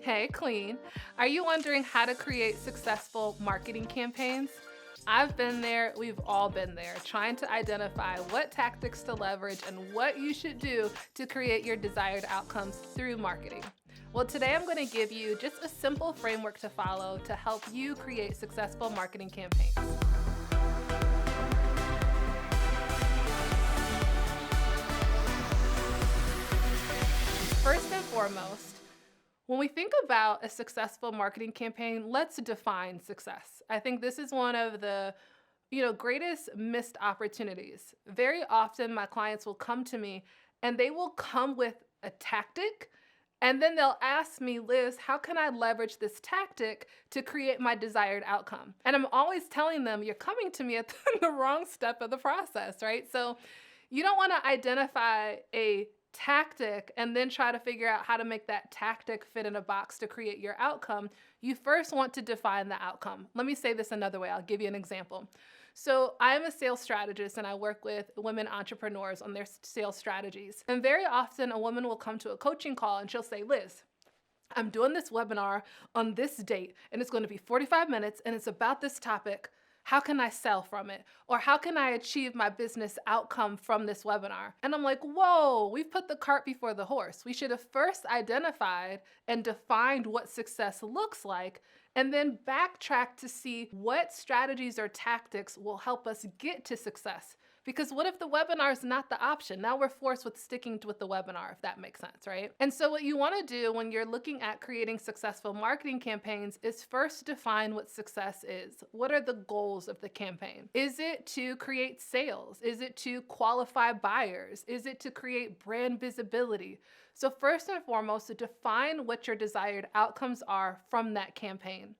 Hey, Clean. Are you wondering how to create successful marketing campaigns? I've been there, we've all been there, trying to identify what tactics to leverage and what you should do to create your desired outcomes through marketing. Well, today I'm going to give you just a simple framework to follow to help you create successful marketing campaigns. First and foremost, when we think about a successful marketing campaign, let's define success. I think this is one of the greatest missed opportunities. Very often my clients will come to me and they will come with a tactic and then they'll ask me, Liz, how can I leverage this tactic to create my desired outcome? And I'm always telling them, you're coming to me at the wrong step of the process, right? So you don't want to identify a tactic and then try to figure out how to make that tactic fit in a box to create your outcome. You first want to define the outcome. Let me say this another way. I'll give you an example. So I'm a sales strategist and I work with women entrepreneurs on their sales strategies. And very often a woman will come to a coaching call and she'll say, Liz, I'm doing this webinar on this date and it's going to be 45 minutes and it's about this topic. How can I sell from it? Or how can I achieve my business outcome from this webinar? And I'm like, whoa, we've put the cart before the horse. We should have first identified and defined what success looks like, and then backtrack to see what strategies or tactics will help us get to success. Because what if the webinar is not the option? Now we're forced with sticking with the webinar, if that makes sense, right? And so what you want to do when you're looking at creating successful marketing campaigns is first define what success is. What are the goals of the campaign? Is it to create sales? Is it to qualify buyers? Is it to create brand visibility? So first and foremost, define what your desired outcomes are from that campaign.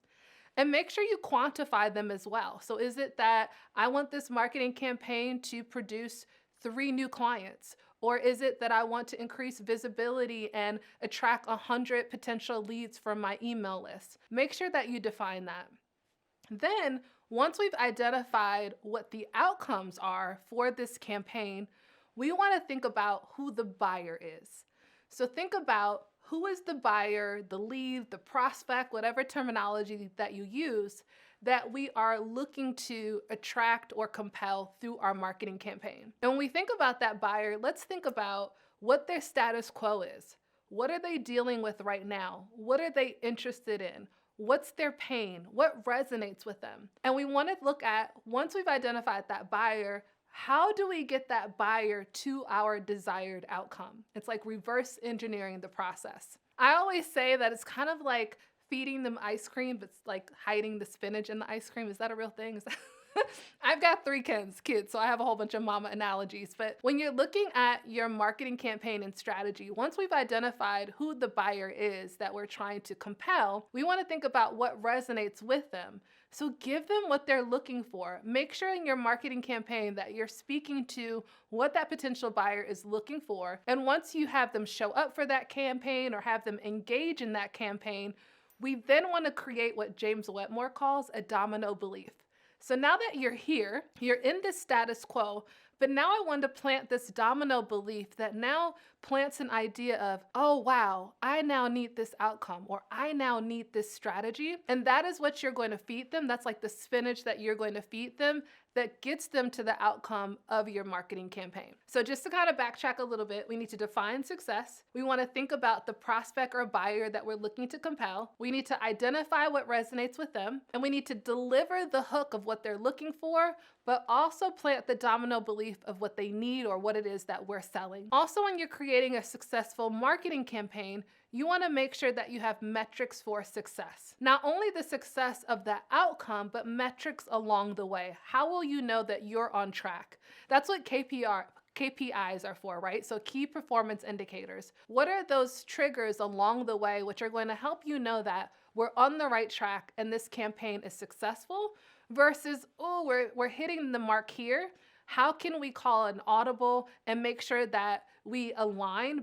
And make sure you quantify them as well. So is it that I want this marketing campaign to produce 3 new clients? Or is it that I want to increase visibility and attract 100 potential leads from my email list? Make sure that you define that. Then, once we've identified what the outcomes are for this campaign, we want to think about who the buyer is. So think about who is the buyer, the lead, the prospect, whatever terminology that you use, that we are looking to attract or compel through our marketing campaign. And when we think about that buyer, let's think about what their status quo is. What are they dealing with right now? What are they interested in? What's their pain? What resonates with them? And we want to look at, once we've identified that buyer, how do we get that buyer to our desired outcome? It's like reverse engineering the process. I always say that it's kind of like feeding them ice cream, but it's like hiding the spinach in the ice cream. Is that a real thing? I've got 3 kids, so I have a whole bunch of mama analogies. But when you're looking at your marketing campaign and strategy, once we've identified who the buyer is that we're trying to compel, we want to think about what resonates with them. So give them what they're looking for. Make sure in your marketing campaign that you're speaking to what that potential buyer is looking for. And once you have them show up for that campaign or have them engage in that campaign, we then want to create what James Wetmore calls a domino belief. So now that you're here, you're in this status quo, but now I want to plant this domino belief that now plants an idea of, oh, wow, I now need this outcome, or I now need this strategy. And that is what you're going to feed them. That's like the spinach that you're going to feed them that gets them to the outcome of your marketing campaign. So just to kind of backtrack a little bit, we need to define success. We want to think about the prospect or buyer that we're looking to compel. We need to identify what resonates with them, and we need to deliver the hook of what they're looking for, but also plant the domino belief of what they need or what it is that we're selling. Also, when you're creating a successful marketing campaign, you want to make sure that you have metrics for success. Not only the success of the outcome, but metrics along the way. How will you know that you're on track? That's what KPIs are for, right? So key performance indicators. What are those triggers along the way which are going to help you know that we're on the right track and this campaign is successful versus, oh, we're hitting the mark here. How can we call an audible and make sure that we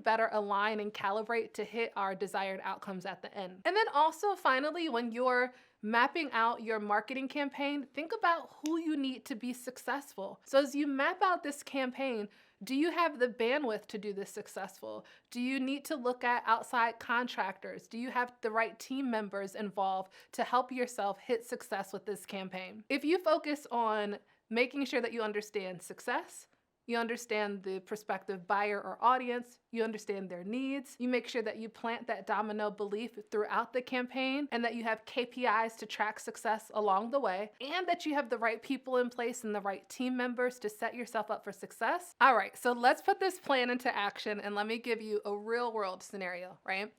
better align and calibrate to hit our desired outcomes at the end? And then also finally, when you're mapping out your marketing campaign, think about who you need to be successful. So as you map out this campaign, Do you have the bandwidth to do this successful? Do you need to look at outside contractors? Do you have the right team members involved to help yourself hit success with this campaign? If you focus on making sure that you understand success, you understand the prospective buyer or audience, you understand their needs, you make sure that you plant that domino belief throughout the campaign, and that you have KPIs to track success along the way, and that you have the right people in place and the right team members to set yourself up for success. All right, so let's put this plan into action, and let me give you a real world scenario, right?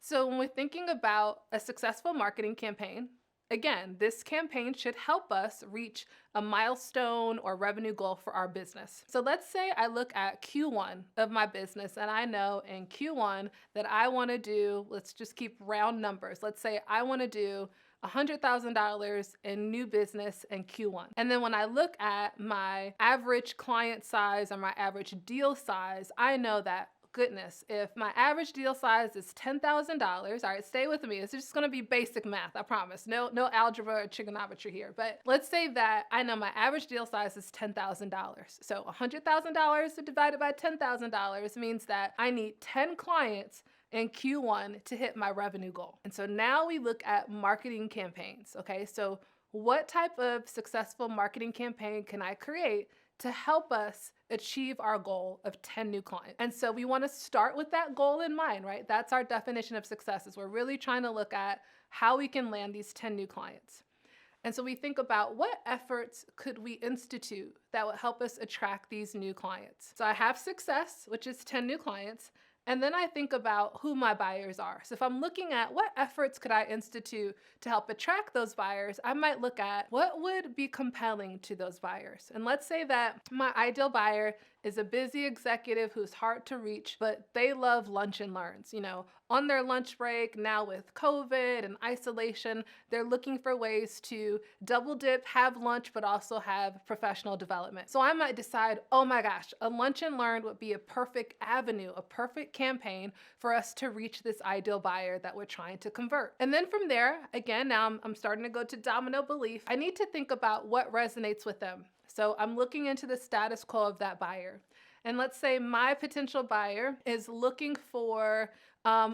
So when we're thinking about a successful marketing campaign, again, this campaign should help us reach a milestone or revenue goal for our business. So let's say I look at Q1 of my business and I know in Q1 that I want to do, let's just keep round numbers. Let's say I want to do $100,000 in new business in Q1. And then when I look at my average client size or my average deal size, I know that, goodness, if my average deal size is $10,000, all right, stay with me. It's just going to be basic math, I promise. No algebra or trigonometry here. But let's say that I know my average deal size is $10,000. So $100,000 divided by $10,000 means that I need 10 clients in Q1 to hit my revenue goal. And so now we look at marketing campaigns, okay? So what type of successful marketing campaign can I create to help us achieve our goal of 10 new clients? And so we want to start with that goal in mind, right? That's our definition of success, is we're really trying to look at how we can land these 10 new clients. And so we think about what efforts could we institute that would help us attract these new clients. So I have success, which is 10 new clients. And then I think about who my buyers are. So if I'm looking at what efforts could I institute to help attract those buyers, I might look at what would be compelling to those buyers. And let's say that my ideal buyer is a busy executive who's hard to reach, but they love lunch and learns. On their lunch break, now with COVID and isolation, they're looking for ways to double dip, have lunch, but also have professional development. So I might decide, oh my gosh, a lunch and learn would be a perfect avenue, a perfect campaign for us to reach this ideal buyer that we're trying to convert. And then from there, again, now I'm starting to go to domino belief. I need to think about what resonates with them. So I'm looking into the status quo of that buyer. And let's say my potential buyer is looking for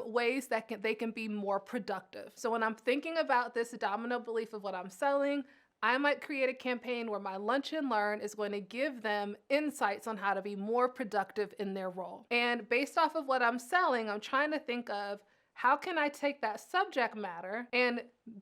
ways that they can be more productive. So when I'm thinking about this domino belief of what I'm selling, I might create a campaign where my lunch and learn is going to give them insights on how to be more productive in their role. And based off of what I'm selling, I'm trying to think of how can I take that subject matter and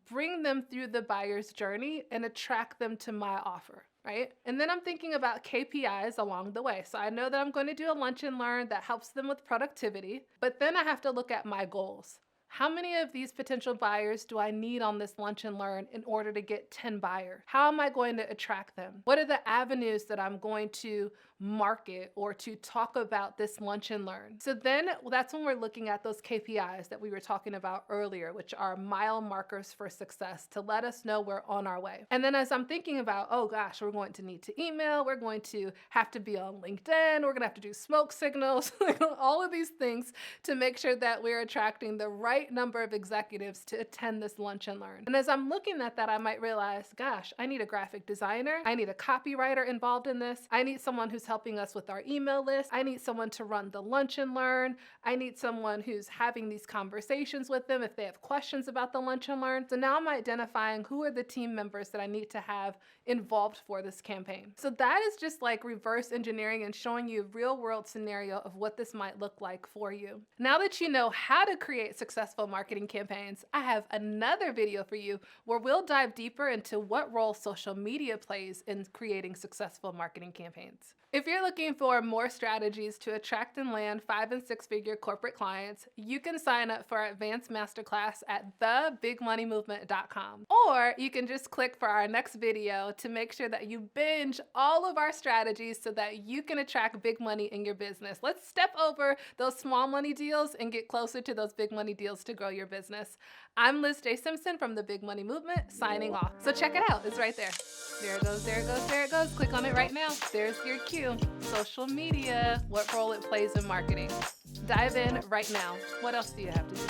bring them through the buyer's journey and attract them to my offer, right? And then I'm thinking about KPIs along the way. So I know that I'm going to do a lunch and learn that helps them with productivity, but then I have to look at my goals. How many of these potential buyers do I need on this lunch and learn in order to get 10 buyers? How am I going to attract them? What are the avenues that I'm going to market or to talk about this lunch and learn? So then that's when we're looking at those KPIs that we were talking about earlier, which are mile markers for success to let us know we're on our way. And then as I'm thinking about, oh gosh, we're going to need to email, we're going to have to be on LinkedIn, we're going to have to do smoke signals, all of these things to make sure that we're attracting the right number of executives to attend this lunch and learn. And as I'm looking at that, I might realize, gosh, I need a graphic designer. I need a copywriter involved in this. I need someone who's helping us with our email list. I need someone to run the lunch and learn. I need someone who's having these conversations with them if they have questions about the lunch and learn. So now I'm identifying who are the team members that I need to have involved for this campaign. So that is just like reverse engineering and showing you a real world scenario of what this might look like for you. Now that you know how to create successful marketing campaigns, I have another video for you where we'll dive deeper into what role social media plays in creating successful marketing campaigns. If you're looking for more strategies to attract and land 5- and 6-figure corporate clients, you can sign up for our advanced masterclass at thebigmoneymovement.com. Or you can just click for our next video to make sure that you binge all of our strategies so that you can attract big money in your business. Let's step over those small money deals and get closer to those big money deals to grow your business. I'm LizJSimpson from the Big Money Movement, signing off. So check it out. It's right there. There it goes, there it goes, there it goes. Click on it right now. There's your cue. Social media, what role it plays in marketing. Dive in right now. What else do you have to do?